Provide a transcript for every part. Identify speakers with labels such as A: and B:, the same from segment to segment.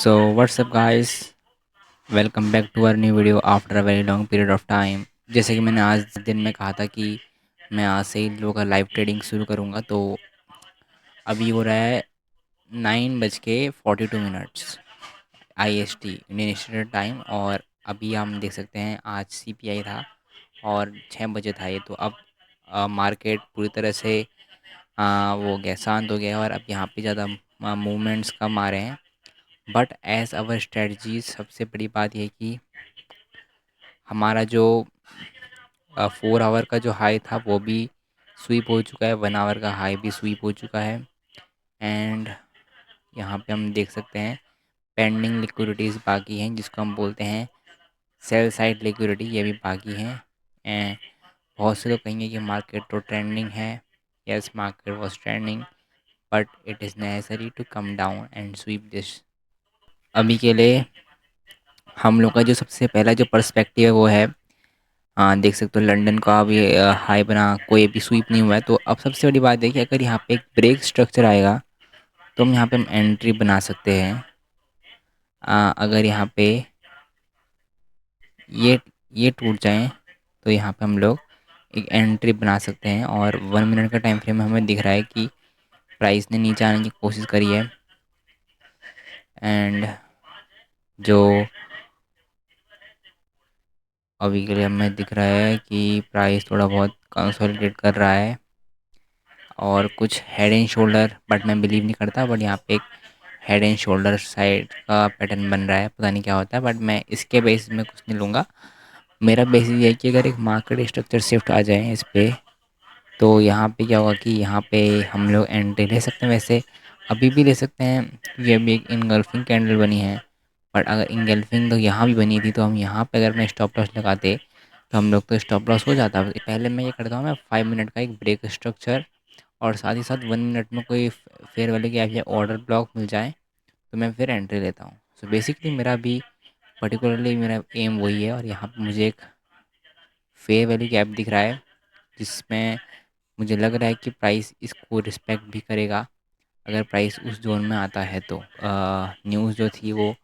A: So what's up guys, welcome back to our new video after a very long period of time. जैसे कि मैंने आज दिन में कहा था कि मैं आज से ही लोगों का लाइव ट्रेडिंग शुरू करूंगा, तो अभी हो रहा है 9:42 IST इंडियन स्टैंडर्ड टाइम। और अभी हम देख सकते हैं आज CPI था और 6 बजे था ये। तो अब मार्केट पूरी तरह से वो हो गया, शांत हो गया है और अब यहाँ पे ज़्यादा मूवमेंट्स कम आ रहे हैं। बट एज अवर स्ट्रेटजी सबसे बड़ी बात यह है कि हमारा जो 4 आवर का जो हाई था वो भी स्वीप हो चुका है, 1 आवर का हाई भी स्वीप हो चुका है। एंड यहाँ पे हम देख सकते हैं पेंडिंग लिक्विडिटीज़ बाकी हैं, जिसको हम बोलते हैं सेल साइड लिक्विडिटी, ये भी बाकी हैं। एंड बहुत से लोग कहेंगे कि मार्केट तो ट्रेंडिंग है। Yes, market was trending, but it is necessary to come down and sweep this. अभी के लिए हम लोग का जो सबसे पहला जो पर्सपेक्टिव है वो है, हाँ देख सकते हो लंदन का अभी हाई बना, कोई भी स्वीप नहीं हुआ है। तो अब सबसे बड़ी बात देखिए, अगर यहाँ पे एक ब्रेक स्ट्रक्चर आएगा तो हम यहाँ पे एंट्री बना सकते हैं। अगर यहाँ पे ये ये टूट जाए तो यहाँ पे हम लोग एक एंट्री बना सकते हैं। और 1 मिनट का टाइम फ्रेम में हमें दिख रहा है कि प्राइस ने नीचे आने की कोशिश करी है। एंड जो अभी के लिए हमें दिख रहा है कि प्राइस थोड़ा बहुत कंसोलिडेट कर रहा है और कुछ हेड एंड शोल्डर, बट मैं बिलीव नहीं करता। बट यहाँ पे एक हेड एंड शोल्डर साइड का पैटर्न बन रहा है, पता नहीं क्या होता है, बट मैं इसके बेसिस में कुछ नहीं लूँगा। मेरा बेसिस ये है कि अगर एक मार्केट स्ट्रक्चर शिफ्ट आ जाए इस पे, तो यहाँ पे क्या होगा कि यहाँ पे हम लोग एंट्री ले सकते हैं। वैसे अभी भी ले सकते हैं क्योंकि अभी एक इनगल्फिंग कैंडल बनी है। बट अगर इनगल्फिंग तो यहाँ भी बनी थी, तो हम यहाँ पे अगर मैं स्टॉप लॉस लगाते तो हम लोग तो स्टॉप लॉस हो जाता। पहले मैं ये करता हूँ, मैं 5 मिनट का एक ब्रेक स्ट्रक्चर और साथ ही साथ 1 मिनट में कोई फेयर वैल्यू की या ऑर्डर ब्लॉक मिल जाए तो मैं फिर एंट्री लेता हूँ। सो बेसिकली मेरा भी पर्टिकुलरली मेरा एम वही है। और यहाँ पे मुझे एक फेयर वैल्यू गैप दिख रहा है जिसमें मुझे लग रहा है कि प्राइस इसको रिस्पेक्ट भी करेगा अगर प्राइस उस जोन में आता है। तो न्यूज़ जो थी वो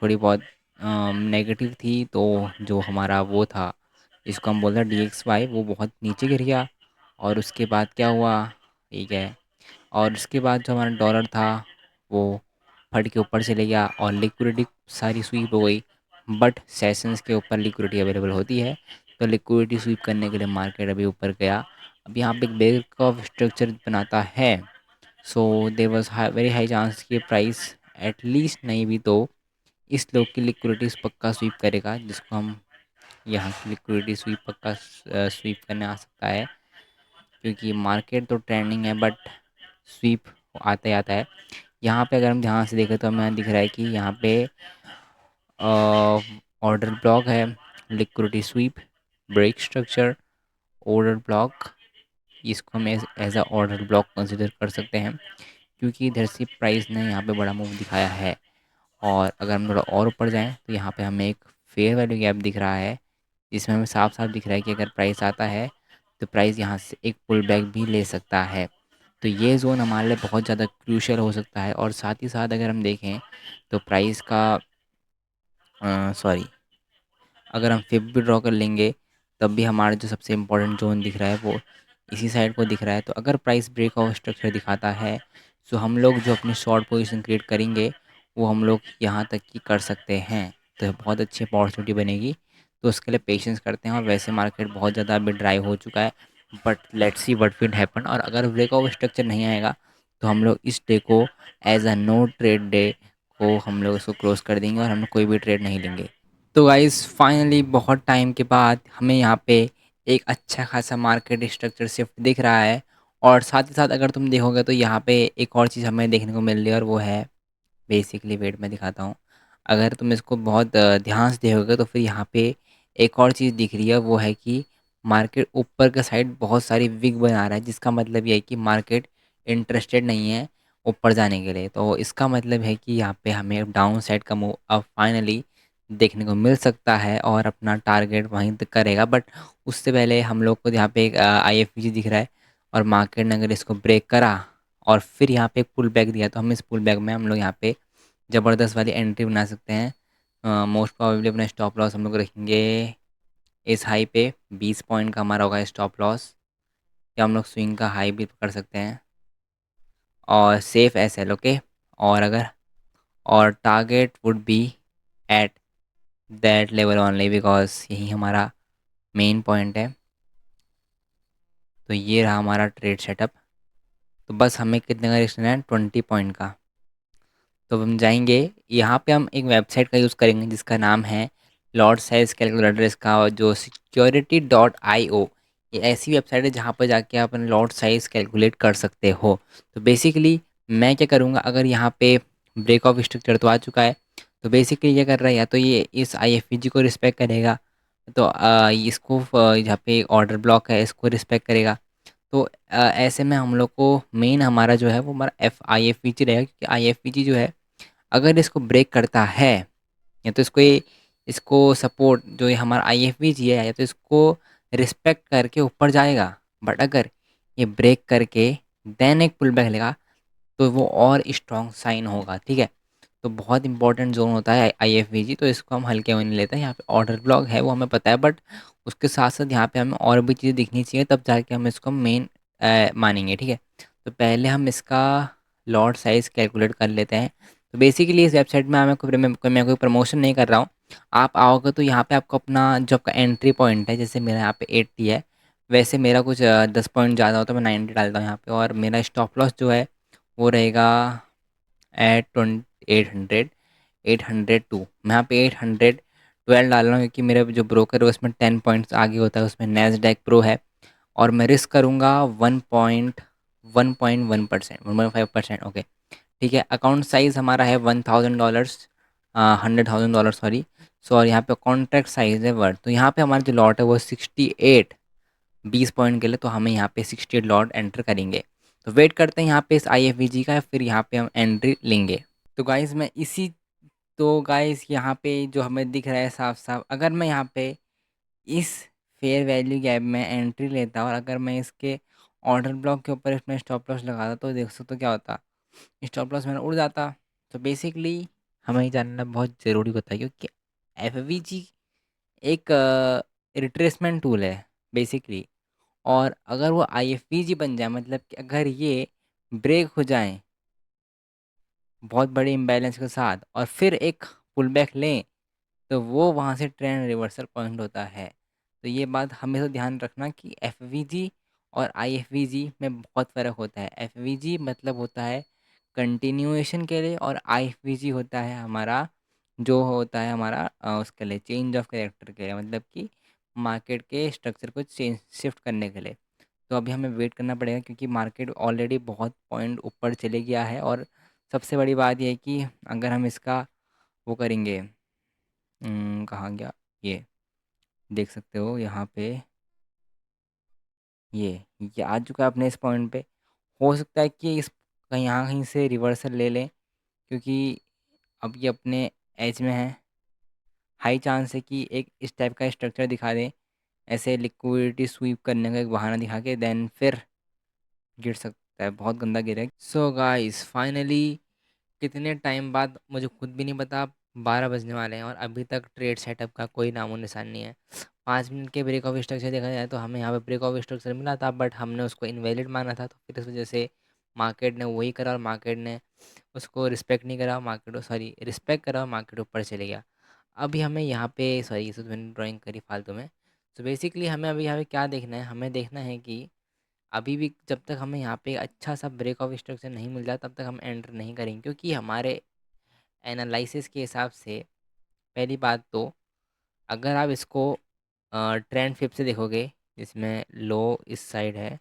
A: थोड़ी बहुत नेगेटिव थी, तो जो हमारा वो था जिसको हम बोलते हैं DXY, वो बहुत नीचे गिर गया। और उसके बाद क्या हुआ, ठीक है, और उसके बाद जो हमारा डॉलर था वो फट के ऊपर चले गया और लिक्विडिटी सारी स्वीप हो गई। बट सेशंस के ऊपर लिक्विडिटी अवेलेबल होती है, तो लिक्विडिटी स्वीप करने के लिए मार्केट अभी ऊपर गया। अब यहाँ पे एक ब्रेक ऑफ स्ट्रक्चर बनाता है, so there was very high chance कि प्राइस एटलीस्ट नहीं भी तो इस लोग की लिक्विडिटी पक्का स्वीप करेगा, जिसको हम यहाँ की लिक्विडिटी स्वीप पक्का स्वीप करने आ सकता है। क्योंकि मार्केट तो ट्रेंडिंग है बट स्वीप आता ही आता है। यहाँ पे अगर हम ध्यान से देखें तो हमें दिख रहा है कि यहाँ पे ऑर्डर ब्लॉक है, liquidity sweep, break structure, order block. इसको हम as a order block consider कर सकते हैं क्योंकि इधर से प्राइस ने यहाँ पे बड़ा मूव दिखाया है। और अगर हम थोड़ा और ऊपर जाएँ तो यहाँ पे हमें एक फेयर वैल्यू गैप दिख रहा है, जिसमें हमें साफ साफ दिख रहा है कि अगर प्राइस आता है तो प्राइस यहाँ से एक पुल बैक भी ले सकता है। तो ये ज़ोन हमारे लिए बहुत ज़्यादा क्रूशियल हो सकता है। और साथ ही साथ अगर हम देखें तो प्राइस का सॉरी, अगर हम फिब भी ड्रॉ कर लेंगे तब भी हमारा जो सबसे इम्पोर्टेंट जोन दिख रहा है वो इसी साइड को दिख रहा है। तो अगर प्राइस ब्रेक ऑफ स्ट्रक्चर दिखाता है तो हम लोग जो अपनी शॉर्ट पोजीशन क्रिएट करेंगे वो हम लोग यहाँ तक की कर सकते हैं। तो बहुत अच्छी अपॉर्चुनिटी बनेगी, तो उसके लिए पेशेंस करते हैं। और वैसे मार्केट बहुत ज़्यादा अभी ड्राई हो चुका है, but let's see what will happen. और अगर ब्रेक ऑफ स्ट्रक्चर नहीं आएगा तो हम लोग इस डे को as a no trade day को हम लोग इसको क्लोज कर देंगे और हम लोग कोई भी ट्रेड नहीं लेंगे। तो गाइस फाइनली बहुत टाइम के बाद हमें यहाँ पे एक अच्छा खासा मार्केट स्ट्रक्चर शिफ्ट दिख रहा है। और साथ ही साथ अगर तुम देखोगे तो यहाँ पे एक और चीज़ हमें देखने को मिल रही है, और वो है बेसिकली, वेट में दिखाता हूँ। अगर तुम इसको बहुत ध्यान से देखोगे तो फिर यहाँ पे एक और चीज़ दिख रही है, वो है कि मार्केट ऊपर का साइड बहुत सारी विग बना रहा है, जिसका मतलब ये है कि मार्केट इंटरेस्टेड नहीं है ऊपर जाने के लिए। तो इसका मतलब है कि यहाँ पे हमें डाउन साइड का मूव अब फाइनली देखने को मिल सकता है और अपना टारगेट वहीं तक करेगा। बट उससे पहले हम लोग को यहाँ पे एक IFVG दिख रहा है, और मार्केट ने अगर इसको ब्रेक करा और फिर यहाँ पे एक पुल बैक दिया तो हम इस पुल बैक में हम लोग यहाँ पे ज़बरदस्त वाली एंट्री बना सकते हैं। मोस्ट प्रोबेबली अपना स्टॉप लॉस हम लोग रखेंगे इस हाई पे 20 पॉइंट का हमारा होगा स्टॉप लॉस, या हम लोग स्विंग का हाई भी कर सकते हैं। और सेफ एस एल, ओके। और अगर और target would be at that level only, because यही हमारा मेन पॉइंट है। तो ये रहा हमारा ट्रेड सेटअप। तो बस हमें कितने का रिस्क लेना है, 20 पॉइंट का। तो हम जाएंगे यहाँ पे, हम एक वेबसाइट का यूज़ करेंगे जिसका नाम है लॉट साइज कैलकुलेटर। इसका जो security.io, ये ऐसी वेबसाइट है जहाँ पर जाके आप अपने लॉट साइज कैलकुलेट कर सकते हो। तो बेसिकली मैं क्या करूँगा, अगर यहाँ पे ब्रेक ऑफ स्ट्रक्चर तो आ चुका है, तो बेसिकली ये कर रहा है, या तो ये इस IFVG को रिस्पेक्ट करेगा, तो इसको यहाँ पे ऑर्डर ब्लॉक है इसको रिस्पेक्ट करेगा। तो ऐसे में हम लोग को मेन हमारा जो है वो हमारा IFVG रहेगा, क्योंकि IFVG जो है अगर इसको ब्रेक करता है, या तो इसको सपोर्ट जो ये हमारा IFVG है, या तो इसको रिस्पेक्ट करके ऊपर जाएगा। बट अगर ये ब्रेक करके देन एक पुल बैक लेगा, तो वो और स्ट्रॉन्ग साइन होगा, ठीक है। तो बहुत इंपॉर्टेंट जोन होता है IFVG, तो इसको हम हल्के में नहीं लेते हैं। यहाँ पे ऑर्डर ब्लॉक है वो हमें पता है, बट उसके साथ साथ यहाँ पे हमें और भी चीज़ें दिखनी चाहिए, तब जाके हम इसको मेन मानेंगे, ठीक है। तो पहले हम इसका लॉट साइज़ कैलकुलेट कर लेते हैं। तो बेसिकली इस वेबसाइट में हमें मैं कोई प्रमोशन नहीं कर रहा हूँ। आप आओगे तो यहाँ पे आपको अपना जो आपका एंट्री पॉइंट है, जैसे मेरा यहाँ पे 80 है, वैसे मेरा कुछ 10 पॉइंट ज़्यादा होता है, मैं 90 डालता हूँ यहाँ पे। और मेरा स्टॉप लॉस जो है वो रहेगा एट 802। मैं यहाँ पे 812 डाल रहा हूँ, क्योंकि मेरा जो ब्रोकर है उसमें 10 पॉइंट्स आगे होता है, उसमें नैस्डैक प्रो है। और मैं रिस्क करूँगा 1.1%, 1.5%, ओके, ठीक है। अकाउंट साइज़ हमारा है $1000, $100,000, सॉरी। और यहाँ पे कॉन्ट्रैक्ट साइज़ है वर्थ, तो यहाँ पे हमारा जो लॉट है वो 68, 20 पॉइंट के लिए, तो हमें यहाँ पे 68 लॉट एंटर करेंगे। तो वेट करते हैं यहाँ पे इस IFVG का, फिर यहाँ पे हम एंट्री लेंगे। तो गाइज़ मैं इसी तो गाइज़ यहाँ पे जो हमें दिख रहा है साफ साफ, अगर मैं यहाँ पे इस फेयर वैल्यू गैप में एंट्री लेता और अगर मैं इसके ऑर्डर ब्लॉक के ऊपर इसमें स्टॉप लॉस लगाता, तो देख सकते हो क्या होता, स्टॉप लॉस मेरा उड़ जाता। तो बेसिकली हमें ये जानना बहुत ज़रूरी होता है, क्योंकि FVG एक रिट्रेसमेंट टूल है बेसिकली। और अगर वो IFVG बन जाए, मतलब कि अगर ये ब्रेक हो जाए बहुत बड़े इम्बैलेंस के साथ और फिर एक पुल बैक लें, तो वो वहाँ से ट्रेंड रिवर्सल पॉइंट होता है। तो ये बात हमेशा ध्यान रखना कि FVG और IFVG में बहुत फ़र्क होता है। FVG मतलब होता है कंटिन्यूएशन के लिए, और IFVG होता है हमारा जो होता है हमारा उसके लिए चेंज ऑफ कैरेक्टर के लिए, मतलब कि मार्केट के स्ट्रक्चर को चेंज शिफ्ट करने के लिए। तो अभी हमें वेट करना पड़ेगा, क्योंकि मार्केट ऑलरेडी बहुत पॉइंट ऊपर चले गया है। और सबसे बड़ी बात ये है कि अगर हम इसका वो करेंगे, कहाँ गया ये, देख सकते हो यहाँ पे, ये आ चुका है अपने इस पॉइंट पे। हो सकता है कि इस कहीं यहाँ कहीं से रिवर्सल ले लें, क्योंकि अब ये अपने एज में है। हाई चांस है कि एक इस टाइप का स्ट्रक्चर दिखा दें, ऐसे लिक्विडिटी स्वीप करने का एक बहाना दिखा के, देन फिर गिर सकता है, बहुत गंदा गिरेगा। सो गाइस फाइनली कितने टाइम बाद मुझे खुद भी नहीं पता, 12 बजने वाले हैं और अभी तक ट्रेड सेटअप का कोई नामो निशान नहीं है। 5 मिनट के ब्रेक ऑफ स्ट्रक्चर देखा जाए तो हमें यहाँ पे ब्रेक ऑफ स्ट्रक्चर मिला था, बट हमने उसको इनवैलिड माना था, तो फिर इस वजह से मार्केट ने वही करा, और मार्केट ने उसको रिस्पेक्ट नहीं करा, मार्केट सॉरी रिस्पेक्ट करा और मार्केट ऊपर चले गया। अभी हमें यहाँ पे सॉरी, इसे तो मैंने ड्राइंग करी फालतू में। तो बेसिकली हमें अभी यहाँ पे क्या देखना है, हमें देखना है कि अभी भी जब तक हमें यहाँ पे अच्छा सा ब्रेक ऑफ स्ट्रक्चर नहीं मिल जाता, तब तक हम एंटर नहीं करेंगे, क्योंकि हमारे एनालिसिस के हिसाब से पहली बात तो, अगर आप इसको ट्रेंड फिप से देखोगे, जिसमें लो इस साइड है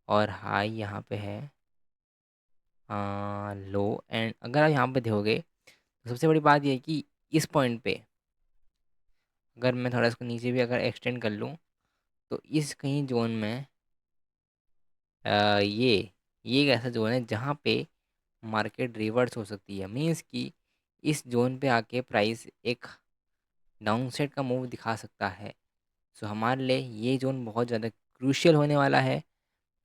A: और हाई यहाँ पे है, लो एंड अगर आप यहाँ पे देखोगे, तो सबसे बड़ी बात यह है कि इस पॉइंट पे अगर मैं थोड़ा इसको नीचे भी अगर एक्सटेंड कर लूँ, तो इस कहीं जोन में ये एक ऐसा जोन है जहाँ पे मार्केट रिवर्स हो सकती है। मीन्स कि इस जोन पे आके प्राइस एक डाउनसाइड का मूव दिखा सकता है। सो हमारे लिए ये जोन बहुत ज़्यादा क्रूशियल होने वाला है।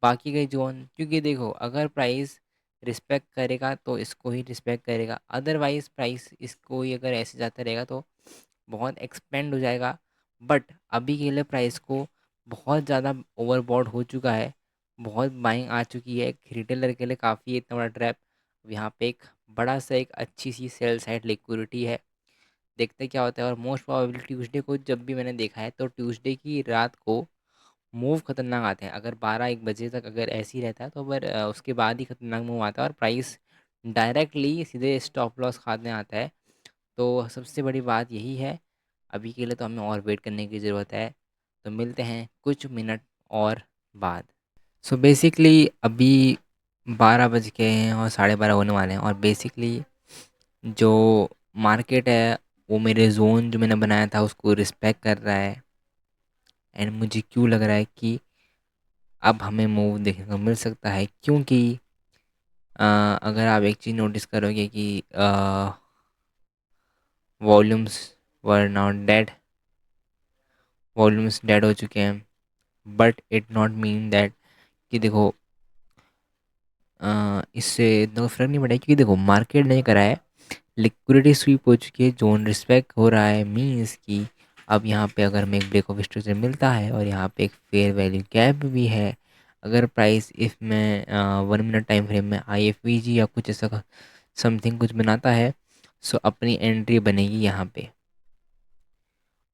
A: बाकी के जोन, क्योंकि देखो अगर प्राइस रिस्पेक्ट करेगा तो इसको ही रिस्पेक्ट करेगा, अदरवाइज़ प्राइस इसको ही अगर ऐसे जाता रहेगा तो बहुत एक्सपेंड हो जाएगा। बट अभी के लिए प्राइस को बहुत ज़्यादा ओवरबॉट हो चुका है, बहुत बाइंग आ चुकी है, एक रिटेलर के लिए काफ़ी इतना बड़ा ट्रैप। अब यहाँ पे एक बड़ा सा एक अच्छी सी सेल साइड लिक्विडिटी है, देखते क्या होता है। और मोस्ट प्रोबेबली ट्यूसडे को जब भी मैंने देखा है तो ट्यूसडे की रात को मूव खतरनाक आते हैं, अगर 12-1 बजे तक अगर ऐसे ही रहता है तो फिर उसके बाद ही खतरनाक मूव आता है और प्राइस डायरेक्टली सीधे स्टॉप लॉस खाने आता है। तो सबसे बड़ी बात यही है, अभी के लिए तो हमें और वेट करने की ज़रूरत है। तो मिलते हैं कुछ मिनट और बाद। सो बेसिकली अभी 12 बज गए हैं और 12:30 होने वाले हैं, और बेसिकली जो मार्केट है वो मेरे जोन जो मैंने बनाया था उसको रिस्पेक्ट कर रहा है। एंड मुझे क्यों लग रहा है कि अब हमें मूव देखने को मिल सकता है, क्योंकि अगर आप एक चीज़ नोटिस करोगे कि volumes were not dead, volumes dead हो चुके हैं, but it not mean that कि देखो इससे इतना फ़र्क नहीं पड़ा, क्योंकि देखो मार्केट नहीं करा है, लिक्विडिटी स्वीप हो चुकी है, जोन रिस्पेक्ट हो रहा है, मीन्स कि अब यहाँ पे अगर हमें एक ब्रेक ऑफ स्ट्रक्चर मिलता है और यहाँ पे एक फेयर वैल्यू गैप भी है, अगर प्राइस इसमें 1 मिनट टाइम फ्रेम में IFVG या कुछ ऐसा समथिंग कुछ बनाता है, सो अपनी एंट्री बनेगी यहाँ पे,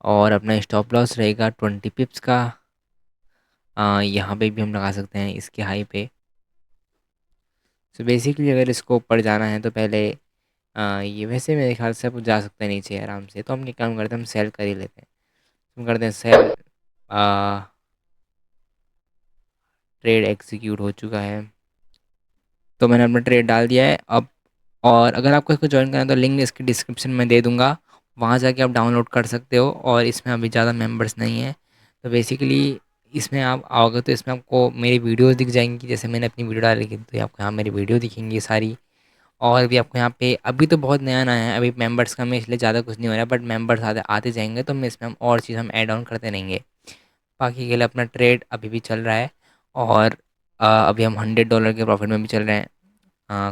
A: और अपना स्टॉप लॉस रहेगा 20 पिप्स का। यहाँ पे भी हम लगा सकते हैं इसके हाई पे। सो बेसिकली अगर इसको ऊपर जाना है तो पहले ये वैसे मेरे ख्याल से अब जा सकते हैं नीचे आराम से, तो हम ये काम करते हैं, हम सेल कर ही लेते हैं। हम करते हैं सेल। ट्रेड एग्जीक्यूट हो चुका है, तो मैंने अपना ट्रेड डाल दिया है अब। और अगर आपको इसको ज्वाइन करना है तो लिंक इसकी डिस्क्रिप्शन में दे दूँगा, वहाँ जाके आप डाउनलोड कर सकते हो। और इसमें अभी ज़्यादा मेंबर्स नहीं हैं, तो बेसिकली इसमें आप आओगे तो इसमें आपको मेरी वीडियोस दिख जाएंगी, जैसे मैंने अपनी वीडियो डाली थी तो आपको यहाँ मेरी वीडियो दिखेंगी सारी। और भी आपको यहाँ पे अभी तो बहुत नया नया है, अभी मेंबर्स का में इसलिए ज़्यादा कुछ नहीं हो रहा है, बट मेंबर्स आते आते जाएंगे तो मैं इसमें हम और चीज़ हम ऐड ऑन करते रहेंगे। बाकी के लिए अपना ट्रेड अभी भी चल रहा है, और अभी हम $100 के प्रॉफिट में भी चल रहे हैं।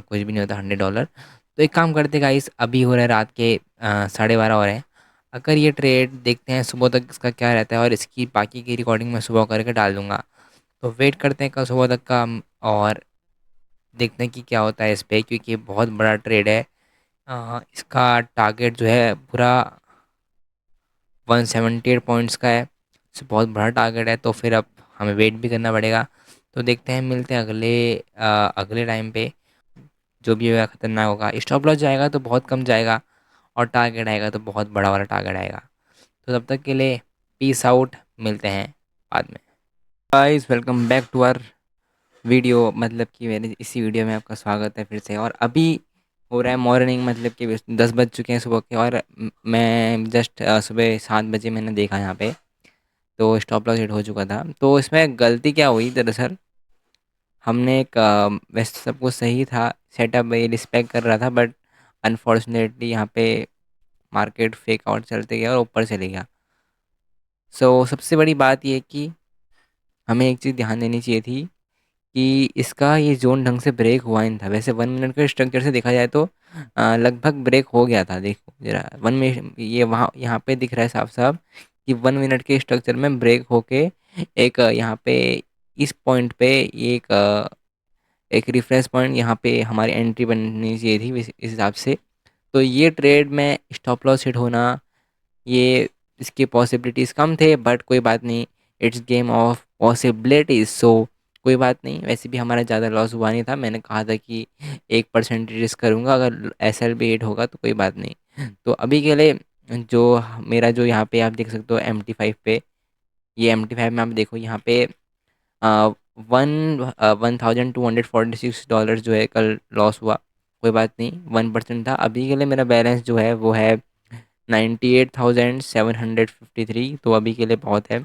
A: कुछ भी नहीं होता $100। तो एक काम करते गाइस, अभी हो रहा है रात के 12:30 हो रहे हैं। अगर ये ट्रेड देखते हैं सुबह तक इसका क्या रहता है, और इसकी बाकी की रिकॉर्डिंग मैं सुबह करके डाल दूंगा। तो वेट करते हैं कल सुबह तक का और देखते हैं कि क्या होता है इस पे, क्योंकि ये बहुत बड़ा ट्रेड है। इसका टारगेट जो है पूरा 178 पॉइंट्स का है, तो बहुत बड़ा टारगेट है, तो फिर अब हमें वेट भी करना पड़ेगा। तो देखते हैं, मिलते हैं अगले टाइम पे। जो भी होगा खतरनाक होगा, स्टॉप लॉस जाएगा तो बहुत कम जाएगा, और टारगेट आएगा तो बहुत बड़ा वाला टारगेट आएगा। तो तब तक के लिए पीस आउट, मिलते हैं बाद में। Guys welcome back to our video, मतलब कि मेरे इसी वीडियो में आपका स्वागत है फिर से। और अभी हो रहा है मॉर्निंग, मतलब कि 10 बज चुके हैं सुबह के, और मैं जस्ट सुबह 7 बजे मैंने देखा यहाँ पे, तो स्टॉप लॉस हिट हो चुका था। तो इसमें गलती क्या हुई दरअसल, हमने एक वैसे सब कुछ सही था, सेटअप ये रिस्पेक्ट कर रहा था, बट अनफॉर्चुनेटली यहाँ पे मार्केट फेक आउट चलते गया और ऊपर चले गया। सो सबसे बड़ी बात ये कि हमें एक चीज़ ध्यान देनी चाहिए थी कि इसका ये ज़ोन ढंग से ब्रेक हुआ ही नहीं था। वैसे 1 मिनट के स्ट्रक्चर से देखा जाए तो लगभग ब्रेक हो गया था। देखो ज़रा, वन में ये वहाँ यहाँ पे दिख रहा है साफ साफ कि 1 मिनट के स्ट्रक्चर में ब्रेक होके एक यहाँ पे इस पॉइंट पे ये एक रिफरेंस पॉइंट यहाँ पे हमारी एंट्री बननी चाहिए थी इस हिसाब से। तो ये ट्रेड में स्टॉप लॉस हिट होना, ये इसके पॉसिबिलिटीज़ कम थे, बट कोई बात नहीं, इट्स गेम ऑफ पॉसिबिलिटीज़। सो कोई बात नहीं, वैसे भी हमारा ज़्यादा लॉस हुआ नहीं था। मैंने कहा था कि 1% रिस्क करूँगा, अगर SL भी हिट होगा तो कोई बात नहीं। तो अभी के लिए जो मेरा जो यहाँ पे आप देख सकते हो MT5 पे, ये MT5 में आप देखो यहाँ पे अ, वन $1,246 जो है कल लॉस हुआ। कोई बात नहीं, 1% था। अभी के लिए मेरा बैलेंस जो है वो है 98,753, तो अभी के लिए बहुत है।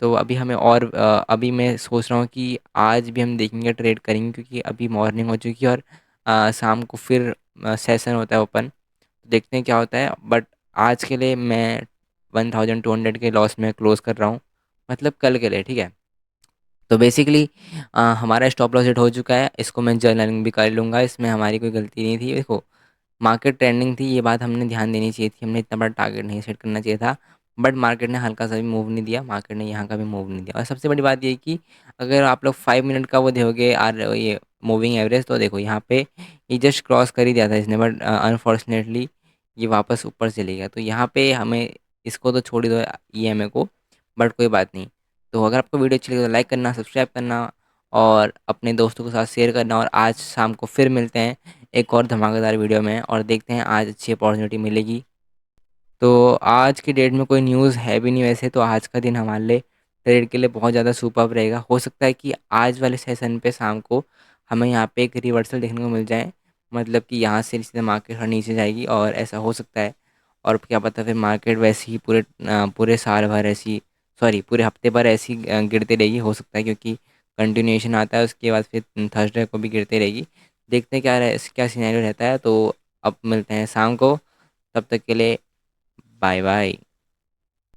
A: तो अभी हमें और अभी मैं सोच रहा हूँ कि आज भी हम देखेंगे, ट्रेड करेंगे, क्योंकि अभी मॉर्निंग हो चुकी है और शाम को फिर सेशन होता है ओपन, देखते हैं क्या होता है। बट आज के लिए मैं 1,200 के लॉस में क्लोज कर रहा हूँ, मतलब कल के लिए, ठीक है। तो बेसिकली हमारा स्टॉप लॉस हिट हो चुका है, इसको मैं जर्नलिंग भी कर लूँगा, इसमें हमारी कोई गलती नहीं थी। देखो, मार्केट ट्रेंडिंग थी, ये बात हमने ध्यान देनी चाहिए थी, हमने इतना बड़ा टारगेट नहीं सेट करना चाहिए था। बट मार्केट ने हल्का सा भी मूव नहीं दिया, मार्केट ने यहाँ का भी मूव नहीं दिया। और सबसे बड़ी बात ये है कि अगर आप लोग 5 मिनट का वो देखोगे और ये मूविंग एवरेज, तो देखो यहाँ पे ये जस्ट क्रॉस कर ही दिया था इसने, बट अनफॉर्चुनेटली ये वापस ऊपर चले गया। तो यहाँ पे हमें इसको तो छोड़ ही दो ईएमए को, बट कोई बात नहीं। तो अगर आपको वीडियो अच्छी लगी तो लाइक करना, सब्सक्राइब करना और अपने दोस्तों के साथ शेयर करना। और आज शाम को फिर मिलते हैं एक और धमाकेदार वीडियो में, और देखते हैं आज अच्छी अपॉर्चुनिटी मिलेगी। तो आज की डेट में कोई न्यूज़ है भी नहीं वैसे, तो आज का दिन हमारे लिए ट्रेड के लिए बहुत ज़्यादा सुपर्ब रहेगा। हो सकता है कि आज वाले सेशन पे शाम को हमें यहाँ पे एक रिवर्सल देखने को मिल जाए, मतलब कि यहाँ से सीधे मार्केट और नीचे जाएगी, और ऐसा हो सकता है। और क्या पता फिर मार्केट वैसे ही पूरे साल भर ऐसी, सॉरी पूरे हफ्ते भर ऐसी गिरते रहेगी, हो सकता है, क्योंकि कंटिन्यूएशन आता है उसके बाद फिर थर्सडे को भी गिरते रहेगी। देखते हैं क्या सिनेरियो रहता है। तो अब मिलते हैं शाम को, तब तक के लिए बाय बाय।